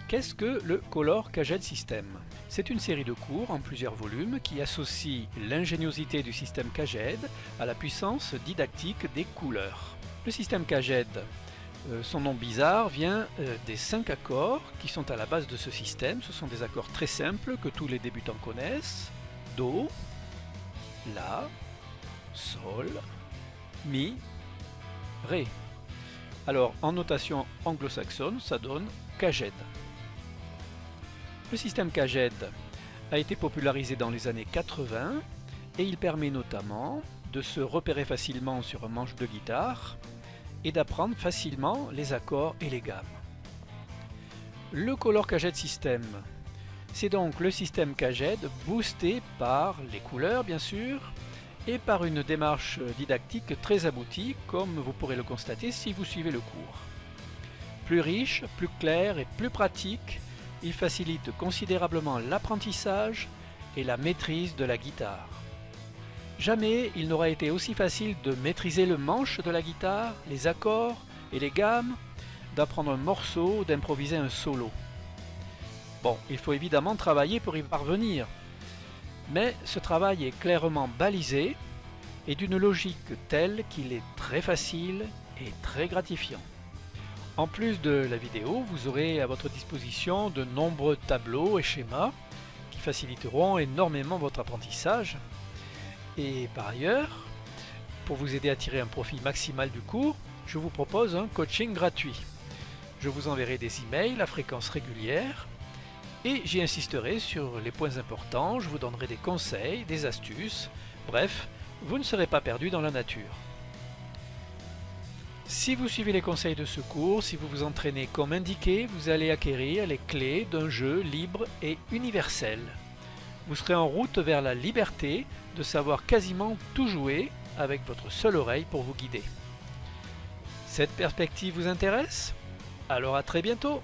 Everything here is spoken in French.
Qu'est-ce que le Color Caget System? C'est une série de cours en plusieurs volumes qui associe l'ingéniosité du système Caget à la puissance didactique des couleurs. Le système Caget, son nom bizarre, vient des 5 accords qui sont à la base de ce système. Ce sont des accords très simples que tous les débutants connaissent. Do, La, Sol, Mi, Ré. Alors en notation anglo-saxonne, ça donne Caget. Le système Caget a été popularisé dans les années 80 et il permet notamment de se repérer facilement sur un manche de guitare et d'apprendre facilement les accords et les gammes. Le Color Caget System, c'est donc le système Caget boosté par les couleurs bien sûr et par une démarche didactique très aboutie comme vous pourrez le constater si vous suivez le cours. Plus riche, plus clair et plus pratique, il facilite considérablement l'apprentissage et la maîtrise de la guitare. Jamais il n'aura été aussi facile de maîtriser le manche de la guitare, les accords et les gammes, d'apprendre un morceau, d'improviser un solo. Bon, il faut évidemment travailler pour y parvenir, mais ce travail est clairement balisé et d'une logique telle qu'il est très facile et très gratifiant. En plus de la vidéo, vous aurez à votre disposition de nombreux tableaux et schémas qui faciliteront énormément votre apprentissage. Et par ailleurs, pour vous aider à tirer un profit maximal du cours, je vous propose un coaching gratuit. Je vous enverrai des emails à fréquence régulière et j'y insisterai sur les points importants, je vous donnerai des conseils, des astuces, bref, vous ne serez pas perdu dans la nature. Si vous suivez les conseils de ce cours, si vous vous entraînez comme indiqué, vous allez acquérir les clés d'un jeu libre et universel. Vous serez en route vers la liberté de savoir quasiment tout jouer avec votre seule oreille pour vous guider. Cette perspective vous intéresse? Alors à très bientôt!